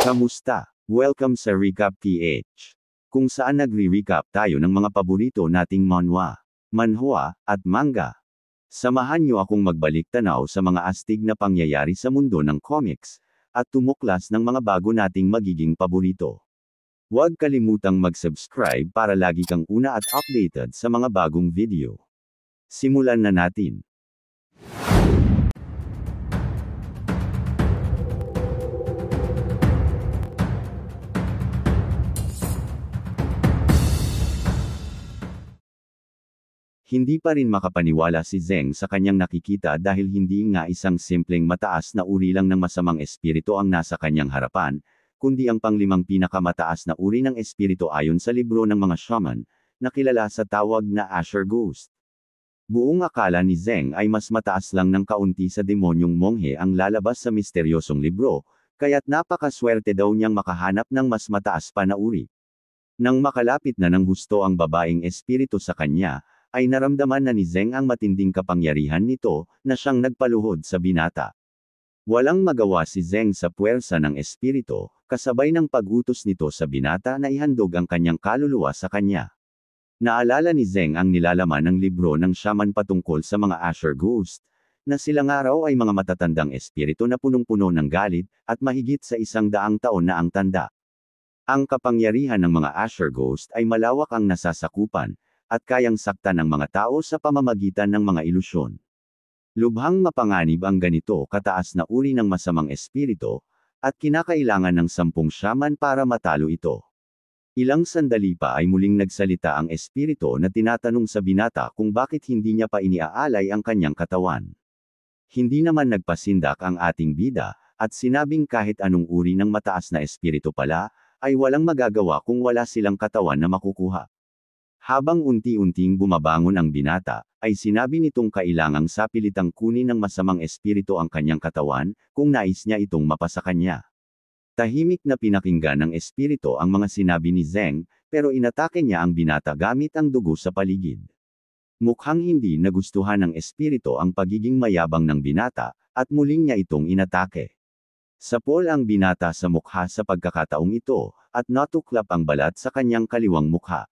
Kamusta? Welcome sa Recap PH, kung saan nagre-recap tayo ng mga paborito nating manhwa, manhwa, at manga. Samahan niyo akong magbalik tanaw sa mga astig na pangyayari sa mundo ng comics, at tumuklas ng mga bago nating magiging paborito. Huwag kalimutang mag-subscribe para lagi kang una at updated sa mga bagong video. Simulan na natin. Hindi pa rin makapaniwala si Zeng sa kanyang nakikita dahil hindi nga isang simpleng mataas na uri lang ng masamang espiritu ang nasa kanyang harapan, kundi ang panglimang pinakamataas na uri ng espiritu ayon sa libro ng mga shaman, na kilala sa tawag na Asher Ghost. Buong akala ni Zeng ay mas mataas lang ng kaunti sa demonyong monghe ang lalabas sa misteryosong libro, kaya't napakaswerte daw niyang makahanap ng mas mataas pa na uri. Nang makalapit na ng husto ang babaeng espiritu sa kanya, ay naramdaman na ni Zeng ang matinding kapangyarihan nito, na siyang nagpaluhod sa binata. Walang magawa si Zeng sa puwersa ng espiritu, kasabay ng pag-utos nito sa binata na ihandog ang kanyang kaluluwa sa kanya. Naalala ni Zeng ang nilalaman ng libro ng shaman patungkol sa mga Asher Ghost, na silang araw ay mga matatandang espiritu na punong-puno ng galit, at mahigit sa 100 taon na ang tanda. Ang kapangyarihan ng mga Asher Ghost ay malawak ang nasasakupan, at kayang saktan ng mga tao sa pamamagitan ng mga ilusyon. Lubhang mapanganib ang ganito kataas na uri ng masamang espiritu, at kinakailangan ng 10 shaman para matalo ito. Ilang sandali pa ay muling nagsalita ang espiritu na tinatanong sa binata kung bakit hindi niya pa iniaalay ang kanyang katawan. Hindi naman nagpasindak ang ating bida, at sinabing kahit anong uri ng mataas na espiritu pala, ay walang magagawa kung wala silang katawan na makukuha. Habang unti-unting bumabangon ang binata, ay sinabi nitong kailangang sapilitang kunin ng masamang espiritu ang kanyang katawan, kung nais niya itong mapasa kanya. Tahimik na pinakinggan ng espiritu ang mga sinabi ni Zeng, pero inatake niya ang binata gamit ang dugo sa paligid. Mukhang hindi nagustuhan ng espiritu ang pagiging mayabang ng binata, at muling niya itong inatake. Sapol ang binata sa mukha sa pagkakataong ito, at natuklap ang balat sa kanyang kaliwang mukha.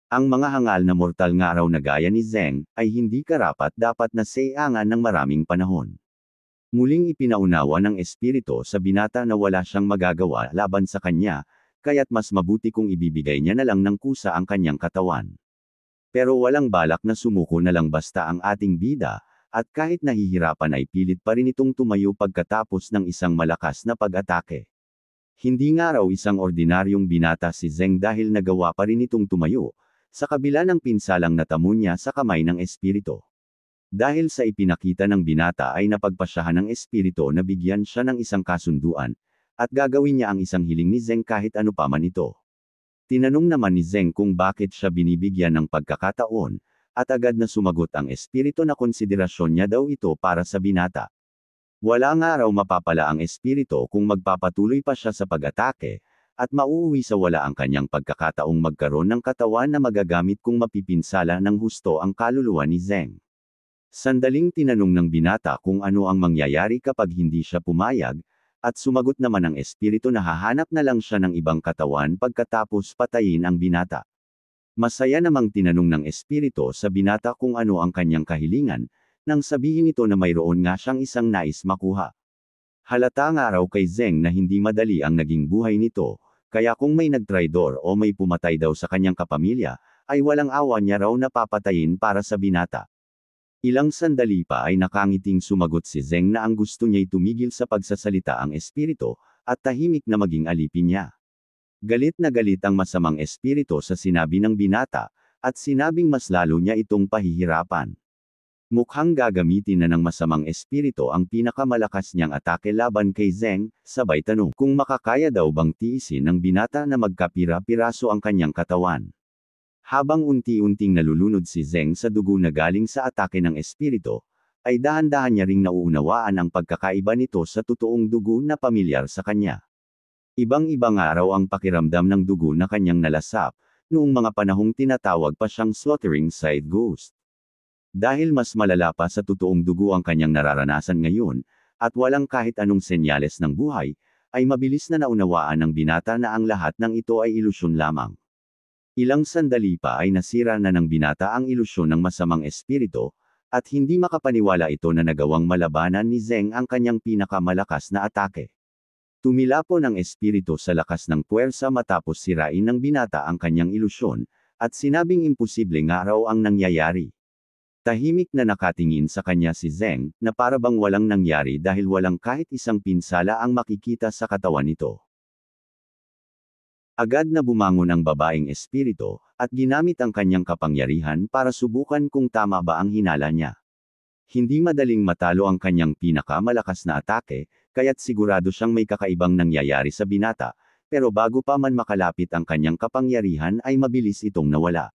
Ang mga hangal na mortal nga raw na gaya ni Zeng, ay hindi karapat-dapat na sayangan ng maraming panahon. Muling ipinaunawa ng espiritu sa binata na wala siyang magagawa laban sa kanya, kaya't mas mabuti kung ibibigay niya na lang ng kusa ang kanyang katawan. Pero walang balak na sumuko na lang basta ang ating bida, at kahit nahihirapan ay pilit pa rin itong tumayo pagkatapos ng isang malakas na pag-atake. Hindi nga raw isang ordinaryong binata si Zeng dahil nagawa pa rin itong tumayo, sa kabila ng pinsalang natamo niya sa kamay ng espiritu. Dahil sa ipinakita ng binata ay napagpasyahan ng espiritu na bigyan siya ng isang kasunduan, at gagawin niya ang isang hiling ni Zeng kahit ano pa man ito. Tinanong naman ni Zeng kung bakit siya binibigyan ng pagkakataon, at agad na sumagot ang espiritu na konsiderasyon niya daw ito para sa binata. Wala nga raw mapapala ang espiritu kung magpapatuloy pa siya sa pag-atake, at mauuwi sa wala ang kanyang pagkakataong magkaroon ng katawan na magagamit kung mapipinsala ng husto ang kaluluwa ni Zeng. Sandaling tinanong ng binata kung ano ang mangyayari kapag hindi siya pumayag, at sumagot naman ang espiritu na hahanap na lang siya ng ibang katawan pagkatapos patayin ang binata. Masaya namang tinanong ng espiritu sa binata kung ano ang kanyang kahilingan, nang sabihin ito na mayroon nga siyang isang nais makuha. Halata nga raw kay Zeng na hindi madali ang naging buhay nito, kaya kung may nagtraidor o may pumatay daw sa kanyang kapamilya, ay walang awa niya raw na papatayin para sa binata. Ilang sandali pa ay nakangiting sumagot si Zeng na ang gusto niya'y tumigil sa pagsasalita ang espiritu, at tahimik na maging alipin niya. Galit na galit ang masamang espiritu sa sinabi ng binata, at sinabing mas lalo niya itong pahihirapan. Mukhang gagamitin na ng masamang espiritu ang pinakamalakas niyang atake laban kay Zeng, sabay tanong kung makakaya daw bang tiisin ng binata na magkapira-piraso ang kanyang katawan. Habang unti-unting nalulunod si Zeng sa dugo na galing sa atake ng espiritu, ay dahan-dahan niya ring nauunawaan ang pagkakaiba nito sa totoong dugo na pamilyar sa kanya. Ibang-ibang araw ang pakiramdam ng dugo na kanyang nalasap, noong mga panahong tinatawag pa siyang slaughtering side ghost. Dahil mas malala pa sa totoong dugo ang kanyang nararanasan ngayon, at walang kahit anong senyales ng buhay, ay mabilis na naunawaan ng binata na ang lahat ng ito ay ilusyon lamang. Ilang sandali pa ay nasira na ng binata ang ilusyon ng masamang espiritu, at hindi makapaniwala ito na nagawang malabanan ni Zeng ang kanyang pinakamalakas na atake. Tumilapon ang espiritu sa lakas ng puwersa matapos sirain ng binata ang kanyang ilusyon, at sinabing imposible nga raw ang nangyayari. Tahimik na nakatingin sa kanya si Zeng, na parabang walang nangyari dahil walang kahit isang pinsala ang makikita sa katawan nito. Agad na bumangon ang babaeng espiritu, at ginamit ang kanyang kapangyarihan para subukan kung tama ba ang hinala niya. Hindi madaling matalo ang kanyang pinakamalakas na atake, kaya't sigurado siyang may kakaibang nangyayari sa binata, pero bago pa man makalapit ang kanyang kapangyarihan ay mabilis itong nawala.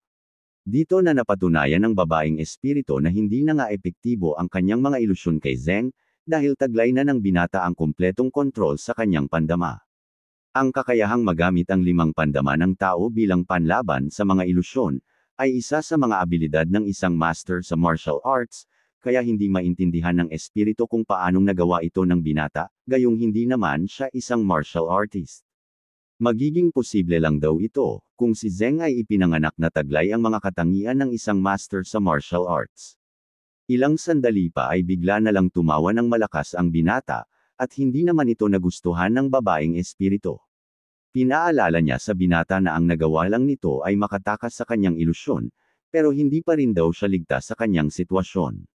Dito na napatunayan ng babaeng espiritu na hindi na nga epektibo ang kanyang mga ilusyon kay Zeng, dahil taglay na ng binata ang kumpletong kontrol sa kanyang pandama. Ang kakayahang magamit ang 5 pandama ng tao bilang panlaban sa mga ilusyon, ay isa sa mga abilidad ng isang master sa martial arts, kaya hindi maintindihan ng espiritu kung paanong nagawa ito ng binata, gayong hindi naman siya isang martial artist. Magiging posible lang daw ito, kung si Zeng ay ipinanganak na taglay ang mga katangian ng isang master sa martial arts. Ilang sandali pa ay bigla na lang tumawa ng malakas ang binata, at hindi naman ito nagustuhan ng babaeng espiritu. Pinaalala niya sa binata na ang nagawa lang nito ay makatakas sa kanyang ilusyon, pero hindi pa rin daw siya ligtas sa kanyang sitwasyon.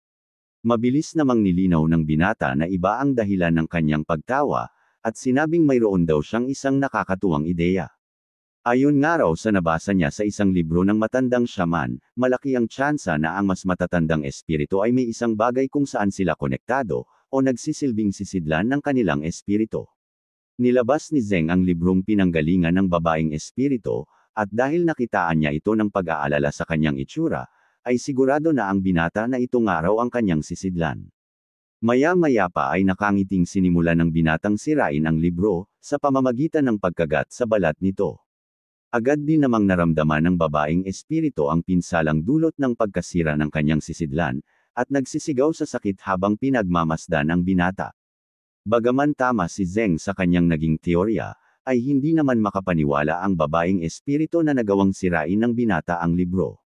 Mabilis namang nilinaw ng binata na iba ang dahilan ng kanyang pagtawa, at sinabing mayroon daw siyang isang nakakatuwang ideya. Ayon nga raw sa nabasa niya sa isang libro ng matandang shaman, malaki ang tsansa na ang mas matatandang espiritu ay may isang bagay kung saan sila konektado, o nagsisilbing sisidlan ng kanilang espiritu. Nilabas ni Zeng ang librong pinanggalingan ng babaeng espiritu, at dahil nakitaan niya ito ng pag-aalala sa kanyang itsura, ay sigurado na ang binata na ito nga raw ang kanyang sisidlan. Maya-maya pa ay nakangiting sinimula ng binatang sirain ang libro, sa pamamagitan ng pagkagat sa balat nito. Agad din namang naramdaman ng babaeng espiritu ang pinsalang dulot ng pagkasira ng kanyang sisidlan, at nagsisigaw sa sakit habang pinagmamasdan ang binata. Bagaman tama si Zeng sa kanyang naging teorya, ay hindi naman makapaniwala ang babaeng espiritu na nagawang sirain ng binata ang libro.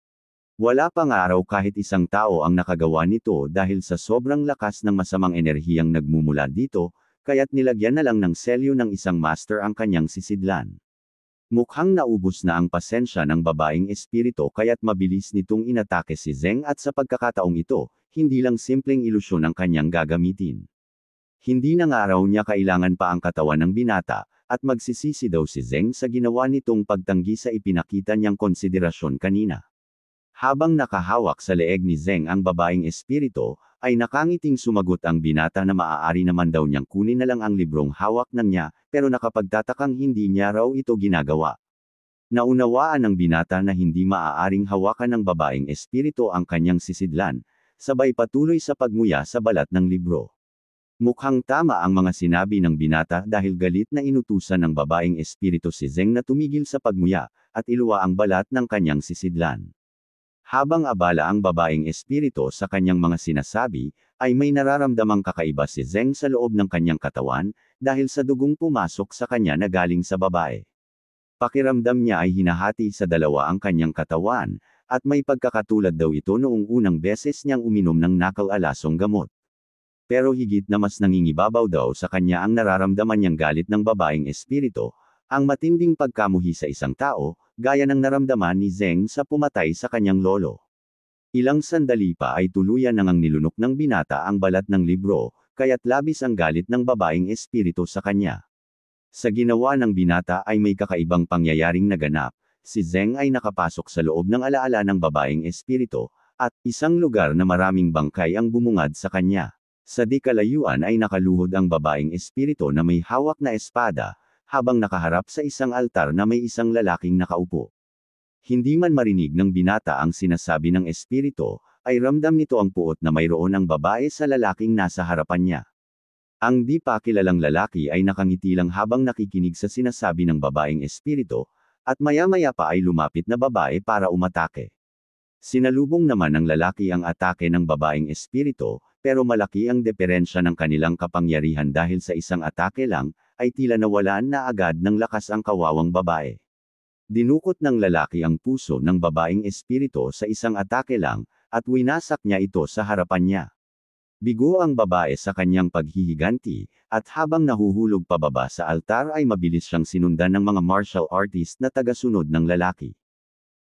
Wala pang araw kahit isang tao ang nakagawa nito dahil sa sobrang lakas ng masamang enerhiyang nagmumula dito, kaya't nilagyan na lang ng selyo ng isang master ang kanyang sisidlan. Mukhang naubos na ang pasensya ng babaeng espiritu kaya't mabilis nitong inatake si Zeng at sa pagkakataong ito, hindi lang simpleng ilusyon ang kanyang gagamitin. Hindi na nga raw niya kailangan pa ang katawan ng binata, at magsisisi daw si Zeng sa ginawa nitong pagtanggi sa ipinakita niyang konsiderasyon kanina. Habang nakahawak sa leeg ni Zeng ang babaeng espiritu, ay nakangiting sumagot ang binata na maaari naman daw niyang kunin na lang ang librong hawak ng niya, pero nakapagtatakang hindi niya raw ito ginagawa. Naunawaan ng binata na hindi maaaring hawakan ng babaeng espiritu ang kanyang sisidlan, sabay patuloy sa pagmuya sa balat ng libro. Mukhang tama ang mga sinabi ng binata dahil galit na inutusan ng babaeng espiritu si Zeng na tumigil sa pagmuya, at iluwa ang balat ng kanyang sisidlan. Habang abala ang babaeng espiritu sa kanyang mga sinasabi, ay may nararamdamang kakaiba si Zeng sa loob ng kanyang katawan, dahil sa dugong pumasok sa kanya na galing sa babae. Pakiramdam niya ay hinahati sa dalawa ang kanyang katawan, at may pagkakatulad daw ito noong unang beses niyang uminom ng nakal-alasong gamot. Pero higit na mas nangingibabaw daw sa kanya ang nararamdaman niyang galit ng babaeng espiritu, ang matinding pagkamuhi sa isang tao, gaya ng naramdaman ni Zeng sa pumatay sa kanyang lolo. Ilang sandali pa ay tuluyan nang nilunok ng binata ang balat ng libro, kaya't labis ang galit ng babaeng espiritu sa kanya. Sa ginawa ng binata ay may kakaibang pangyayaring naganap, si Zeng ay nakapasok sa loob ng alaala ng babaeng espiritu, at isang lugar na maraming bangkay ang bumungad sa kanya. Sa di kalayuan ay nakaluhod ang babaeng espiritu na may hawak na espada, habang nakaharap sa isang altar na may isang lalaking nakaupo. Hindi man marinig ng binata ang sinasabi ng espiritu, ay ramdam nito ang puot na mayroon ang babae sa lalaking nasa harapan niya. Ang di pa kilalang lalaki ay nakangiti lang habang nakikinig sa sinasabi ng babaeng espiritu, at maya-maya pa ay lumapit na babae para umatake. Sinalubong naman ng lalaki ang atake ng babaeng espiritu, pero malaki ang diferensya ng kanilang kapangyarihan dahil sa isang atake lang, ay tila nawalan na agad ng lakas ang kawawang babae. Dinukot ng lalaki ang puso ng babaeng espiritu sa isang atake lang, at winasak niya ito sa harapan niya. Bigo ang babae sa kanyang paghihiganti, at habang nahuhulog pababa sa altar ay mabilis siyang sinundan ng mga martial artist na tagasunod ng lalaki.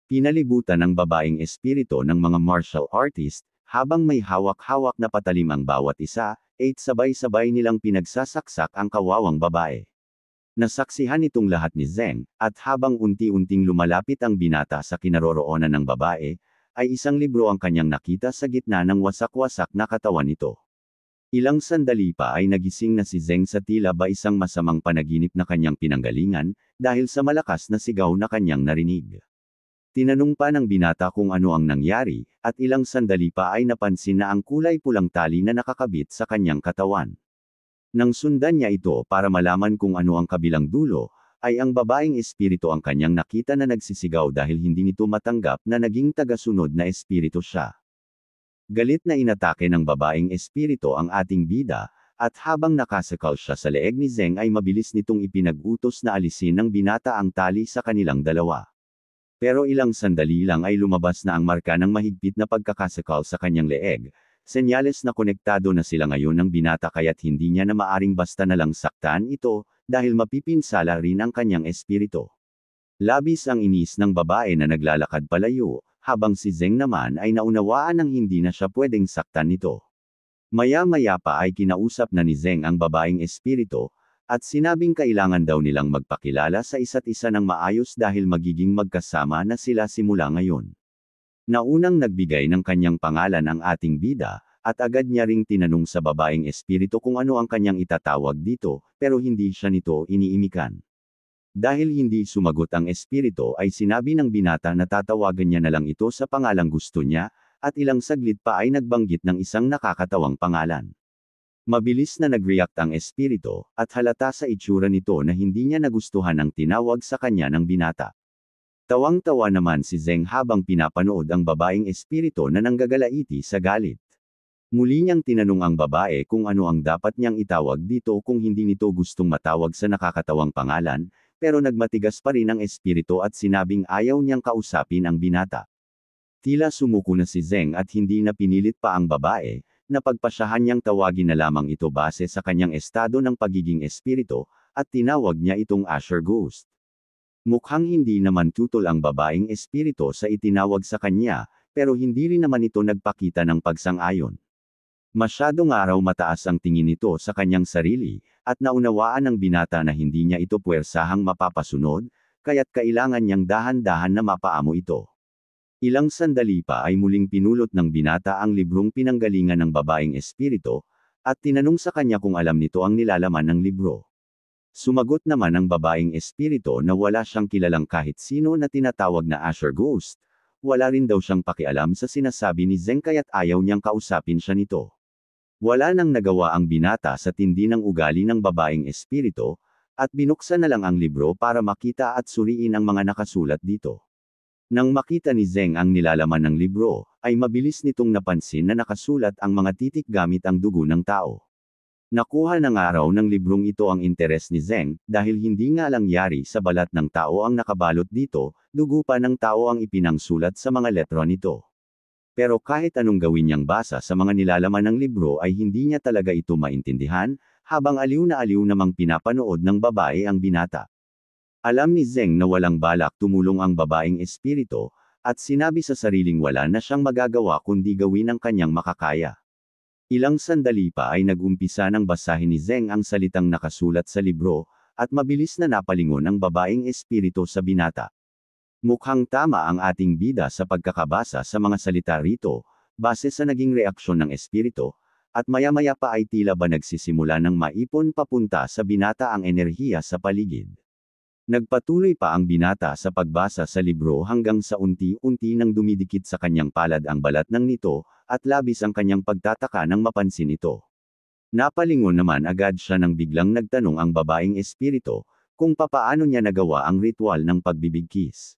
Pinalibutan ng babaeng espiritu ng mga martial artist, habang may hawak-hawak na patalim ang bawat isa, sabay-sabay nilang pinagsasaksak ang kawawang babae. Nasaksihan itong lahat ni Zeng, at habang unti-unting lumalapit ang binata sa kinaroroonan ng babae, ay isang libro ang kanyang nakita sa gitna ng wasak-wasak na katawan nito. Ilang sandali pa ay nagising na si Zeng sa tila ba isang masamang panaginip na kanyang pinanggalingan, dahil sa malakas na sigaw na kanyang narinig. Tinanong pa ng binata kung ano ang nangyari, at ilang sandali pa ay napansin na ang kulay pulang tali na nakakabit sa kanyang katawan. Nang sundan niya ito para malaman kung ano ang kabilang dulo, ay ang babaeng espiritu ang kanyang nakita na nagsisigaw dahil hindi nito matanggap na naging tagasunod na espiritu siya. Galit na inatake ng babaeng espiritu ang ating bida, at habang nakasakal siya sa leeg ni Zeng ay mabilis nitong ipinag-utos na alisin ng binata ang tali sa kanilang dalawa. Pero ilang sandali lang ay lumabas na ang marka ng mahigpit na pagkakasakal sa kanyang leeg, senyales na konektado na sila ngayon ng binata kaya't hindi niya na maaring basta na lang saktan ito, dahil mapipinsala rin ang kanyang espiritu. Labis ang inis ng babae na naglalakad palayo, habang si Zeng naman ay naunawaan ng hindi na siya pwedeng saktan nito. Maya-maya pa ay kinausap na ni Zeng ang babaeng espiritu, at sinabing kailangan daw nilang magpakilala sa isa't isa ng maayos dahil magiging magkasama na sila simula ngayon. Naunang nagbigay ng kanyang pangalan ang ating bida, at agad niya ring tinanong sa babaeng espiritu kung ano ang kanyang itatawag dito, pero hindi siya nito iniimikan. Dahil hindi sumagot ang espiritu ay sinabi ng binata na tatawagan niya na lang ito sa pangalang gusto niya, at ilang saglit pa ay nagbanggit ng isang nakakatawang pangalan. Mabilis na nag-react ang espiritu, at halata sa itsura nito na hindi niya nagustuhan ang tinawag sa kanya ng binata. Tawang-tawa naman si Zeng habang pinapanood ang babaeng espiritu na nanggagalaiti sa galit. Muli niyang tinanong ang babae kung ano ang dapat niyang itawag dito kung hindi nito gustong matawag sa nakakatawang pangalan, pero nagmatigas pa rin ang espiritu at sinabing ayaw niyang kausapin ang binata. Tila sumuko na si Zeng at hindi na pinilit pa ang babae, napagpasyahan niyang tawagin na lamang ito base sa kanyang estado ng pagiging espiritu, at tinawag niya itong Asher Ghost. Mukhang hindi naman tutol ang babaeng espiritu sa itinawag sa kanya, pero hindi rin naman ito nagpakita ng pagsang-ayon. Masyadong araw mataas ang tingin nito sa kanyang sarili, at naunawaan ng binata na hindi niya ito puwersahang mapapasunod, kaya't kailangan niyang dahan-dahan na mapaamo ito. Ilang sandali pa ay muling pinulot ng binata ang librong pinanggalingan ng babaeng espiritu, at tinanong sa kanya kung alam nito ang nilalaman ng libro. Sumagot naman ang babaeng espiritu na wala siyang kilalang kahit sino na tinatawag na Asher Ghost, wala rin daw siyang pakialam sa sinasabi ni Zeng kaya't ayaw niyang kausapin siya nito. Wala nang nagawa ang binata sa tindi ng ugali ng babaeng espiritu, at binuksan na lang ang libro para makita at suriin ang mga nakasulat dito. Nang makita ni Zeng ang nilalaman ng libro, ay mabilis nitong napansin na nakasulat ang mga titik gamit ang dugo ng tao. Nakuha ng araw ng librong ito ang interes ni Zeng, dahil hindi nga lang yari sa balat ng tao ang nakabalot dito, dugo pa ng tao ang ipinangsulat sa mga letra nito. Pero kahit anong gawin niyang basa sa mga nilalaman ng libro ay hindi niya talaga ito maintindihan, habang aliw namang pinapanood ng babae ang binata. Alam ni Zeng na walang balak tumulong ang babaeng espiritu, at sinabi sa sariling wala na siyang magagawa kundi gawin ang kanyang makakaya. Ilang sandali pa ay nag-umpisa ng basahin ni Zeng ang salitang nakasulat sa libro, at mabilis na napalingon ang babaeng espiritu sa binata. Mukhang tama ang ating bida sa pagkakabasa sa mga salita rito, base sa naging reaksyon ng espiritu, at maya-maya pa ay tila ba nagsisimula ng maipon papunta sa binata ang enerhiya sa paligid. Nagpatuloy pa ang binata sa pagbasa sa libro hanggang sa unti-unti nang dumidikit sa kanyang palad ang balat ng nito, at labis ang kanyang pagtataka nang mapansin ito. Napalingon naman agad siya nang biglang nagtanong ang babaeng espiritu, kung papaano niya nagawa ang ritual ng pagbibigkis.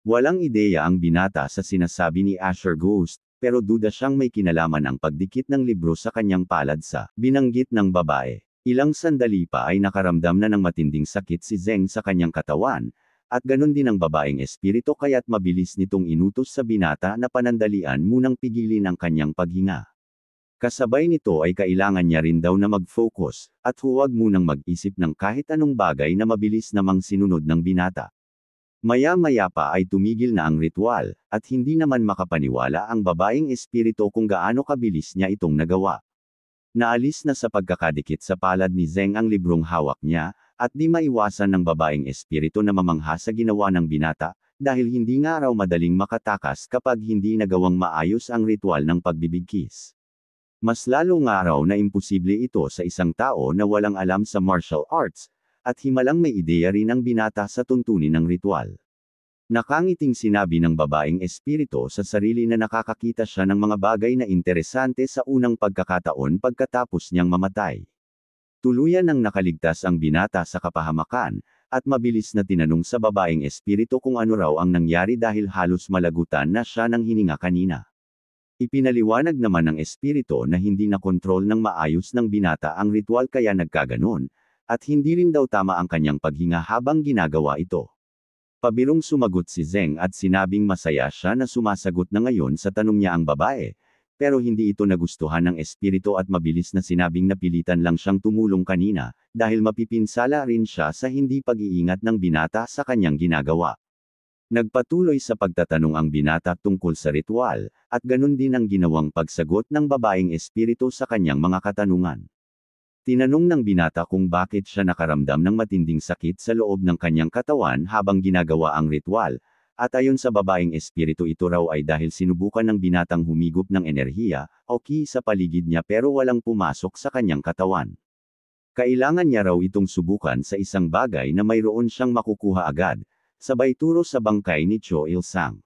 Walang ideya ang binata sa sinasabi ni Asher Ghost, pero duda siyang may kinalaman ang pagdikit ng libro sa kanyang palad sa binanggit ng babae. Ilang sandali pa ay nakaramdam na ng matinding sakit si Zeng sa kanyang katawan, at ganun din ang babaeng espiritu kaya't mabilis nitong inutos sa binata na panandalian munang pigilin ang kanyang paghinga. Kasabay nito ay kailangan niya rin daw na mag-focus, at huwag munang mag-isip ng kahit anong bagay na mabilis namang sinunod ng binata. Maya-maya pa ay tumigil na ang ritual, at hindi naman makapaniwala ang babaeng espiritu kung gaano kabilis niya itong nagawa. Naalis na sa pagkakadikit sa palad ni Zeng ang librong hawak niya, at di maiwasan ng babaeng espiritu na mamangha sa ginawa ng binata, dahil hindi nga raw madaling makatakas kapag hindi nagawang maayos ang ritual ng pagbibigkis. Mas lalo nga raw na imposible ito sa isang tao na walang alam sa martial arts, at himalang may ideya rin ang binata sa tuntunin ng ritual. Nakangiting sinabi ng babaeng espiritu sa sarili na nakakakita siya ng mga bagay na interesante sa unang pagkakataon pagkatapos niyang mamatay. Tuluyan nang nakaligtas ang binata sa kapahamakan, at mabilis na tinanong sa babaeng espiritu kung ano raw ang nangyari dahil halos malagutan na siya ng hininga kanina. Ipinaliwanag naman ng espiritu na hindi na kontrol ng maayos ng binata ang ritual kaya nagkaganon, at hindi rin daw tama ang kanyang paghinga habang ginagawa ito. Pabirong sumagot si Zeng at sinabing masaya siya na sumasagot na ngayon sa tanong niya ang babae, pero hindi ito nagustuhan ng espiritu at mabilis na sinabing napilitan lang siyang tumulong kanina, dahil mapipinsala rin siya sa hindi pag-iingat ng binata sa kanyang ginagawa. Nagpatuloy sa pagtatanong ang binata tungkol sa ritual, at ganun din ang ginawang pagsagot ng babaeng espiritu sa kanyang mga katanungan. Tinanong ng binata kung bakit siya nakaramdam ng matinding sakit sa loob ng kanyang katawan habang ginagawa ang ritual, at ayon sa babaeng espiritu ito raw ay dahil sinubukan ng binatang humigop ng enerhiya, o ki sa paligid niya pero walang pumasok sa kanyang katawan. Kailangan niya raw itong subukan sa isang bagay na mayroon siyang makukuha agad, sabay turo sa bangkay ni Cho Il-sang.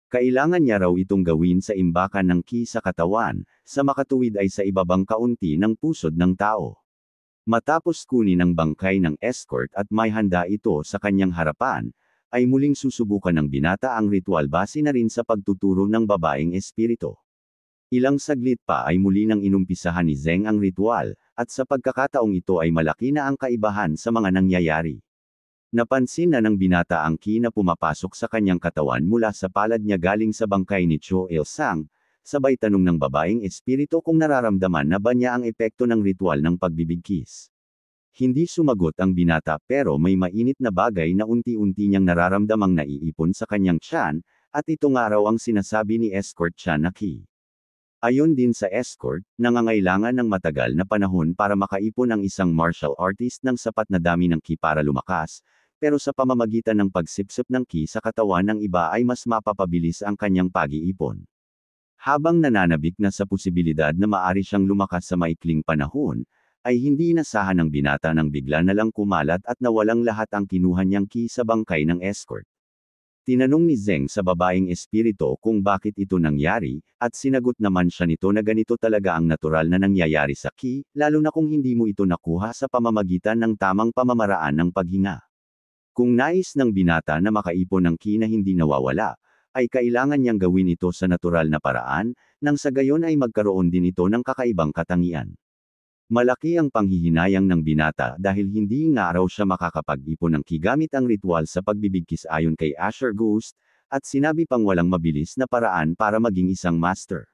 Kailangan niya raw itong gawin sa imbakan ng ki sa katawan, sa makatuwid ay sa ibabang kaunti ng pusod ng tao. Matapos kunin ang bangkay ng escort at may handa ito sa kanyang harapan, ay muling susubukan ng binata ang ritual base na rin sa pagtuturo ng babaeng espiritu. Ilang saglit pa ay muli nang inumpisahan ni Zeng ang ritual, at sa pagkakataong ito ay malaki na ang kaibahan sa mga nangyayari. Napansin na ng binata ang ki na pumapasok sa kanyang katawan mula sa palad niya galing sa bangkay ni Cho Il-sang, sabay tanong ng babaeng espiritu kung nararamdaman na ba niya ang epekto ng ritual ng pagbibigkis. Hindi sumagot ang binata pero may mainit na bagay na unti-unti niyang nararamdamang naiipon sa kanyang tiyan, at ito nga raw ang sinasabi ni escort siya na ki. Ayon din sa escort, nangangailangan ng matagal na panahon para makaipon ang isang martial artist ng sapat na dami ng ki para lumakas, pero sa pamamagitan ng pagsipsip ng ki sa katawan ng iba ay mas mapapabilis ang kanyang pag-iipon. Habang nananabik na sa posibilidad na maari siyang lumakas sa maikling panahon, ay hindi inasahan ng binata nang bigla na lang kumalat at nawalang lahat ang kinuha niyang ki sa bangkay ng escort. Tinanong ni Zeng sa babaeng espiritu kung bakit ito nangyari, at sinagot naman siya nito na ganito talaga ang natural na nangyayari sa ki, lalo na kung hindi mo ito nakuha sa pamamagitan ng tamang pamamaraan ng paghinga. Kung nais ng binata na makaipon ng ki na hindi nawawala, ay kailangan niyang gawin ito sa natural na paraan, nang sa gayon ay magkaroon din ito ng kakaibang katangian. Malaki ang panghihinayang ng binata dahil hindi nga raw siya makakapag-ipon ng ki gamit ang ritual sa pagbibigkis ayon kay Asher Ghost, at sinabi pang walang mabilis na paraan para maging isang master.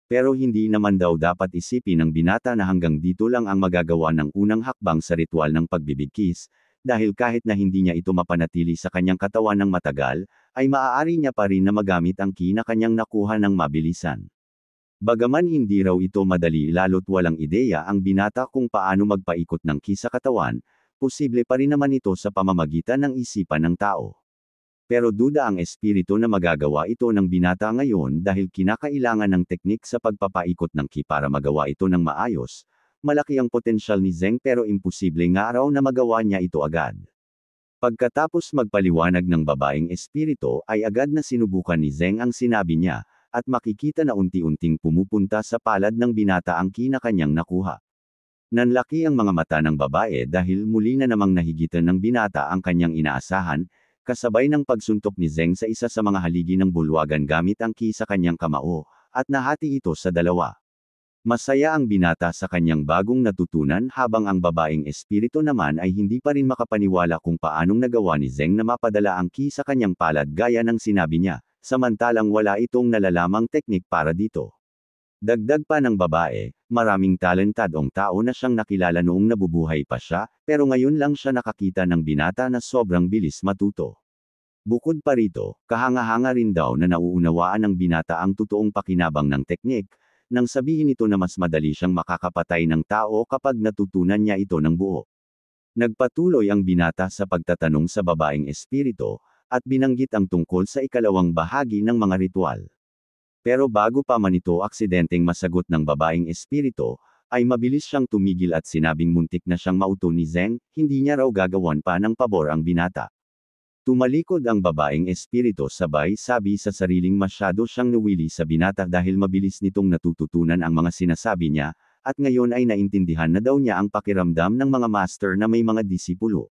Pero hindi naman daw dapat isipin ng binata na hanggang dito lang ang magagawa ng unang hakbang sa ritual ng pagbibigkis, dahil kahit na hindi niya ito mapanatili sa kanyang katawan ng matagal, ay maaari niya pa rin na magamit ang ki na kanyang nakuha ng mabilisan. Bagaman hindi raw ito madali lalo't walang ideya ang binata kung paano magpaikot ng ki sa katawan, posible pa rin naman ito sa pamamagitan ng isipan ng tao. Pero duda ang espiritu na magagawa ito ng binata ngayon dahil kinakailangan ng teknik sa pagpapaikot ng ki para magawa ito ng maayos. Malaki ang potensyal ni Zeng pero imposible nga raw na magawa niya ito agad. Pagkatapos magpaliwanag ng babaeng espiritu ay agad na sinubukan ni Zeng ang sinabi niya, at makikita na unti-unting pumupunta sa palad ng binata ang ki na kanyang nakuha. Nanlaki ang mga mata ng babae dahil muli na namang nahigitan ng binata ang kanyang inaasahan, kasabay ng pagsuntok ni Zeng sa isa sa mga haligi ng bulwagan gamit ang ki sa kanyang kamao, at nahati ito sa dalawa. Masaya ang binata sa kanyang bagong natutunan habang ang babaeng espiritu naman ay hindi pa rin makapaniwala kung paanong nagawa ni Zeng na mapadala ang key sa kanyang palad gaya ng sinabi niya, samantalang wala itong nalalamang teknik para dito. Dagdag pa ng babae, maraming talentadong tao na siyang nakilala noong nabubuhay pa siya, pero ngayon lang siya nakakita ng binata na sobrang bilis matuto. Bukod pa rito, kahanga-hanga rin daw na nauunawaan ng binata ang totoong pakinabang ng teknik, nang sabihin ito na mas madali siyang makakapatay ng tao kapag natutunan niya ito ng buo. Nagpatuloy ang binata sa pagtatanong sa babaeng espiritu, at binanggit ang tungkol sa ikalawang bahagi ng mga ritual. Pero bago pa man ito aksidenteng masagot ng babaeng espiritu, ay mabilis siyang tumigil at sinabing muntik na siyang mauto ni Zeng, hindi niya raw gagawan pa ng pabor ang binata. Tumalikod ang babaeng espiritu sabay sabi sa sariling masyado siyang nawili sa binata dahil mabilis nitong natututunan ang mga sinasabi niya, at ngayon ay naintindihan na daw niya ang pakiramdam ng mga master na may mga disipulo.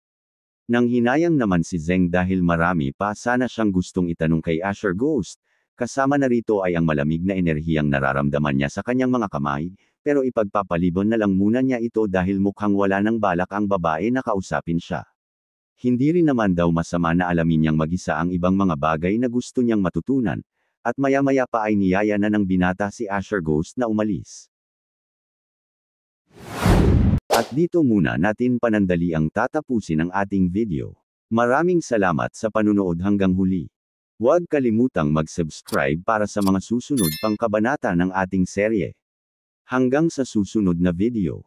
Nang hinayang naman si Zeng dahil marami pa sana siyang gustong itanong kay Asher Ghost, kasama na rito ay ang malamig na enerhiyang nararamdaman niya sa kanyang mga kamay, pero ipagpapalibon na lang muna niya ito dahil mukhang wala ng balak ang babae na kausapin siya. Hindi rin naman daw masama na alamin niyang mag-isa ang ibang mga bagay na gusto niyang matutunan, at maya-maya pa ay niyaya na ng binata si Asher Ghost na umalis. At dito muna natin panandali ang tatapusin ang ating video. Maraming salamat sa panunood hanggang huli. Huwag kalimutang mag-subscribe para sa mga susunod pang kabanata ng ating serye. Hanggang sa susunod na video.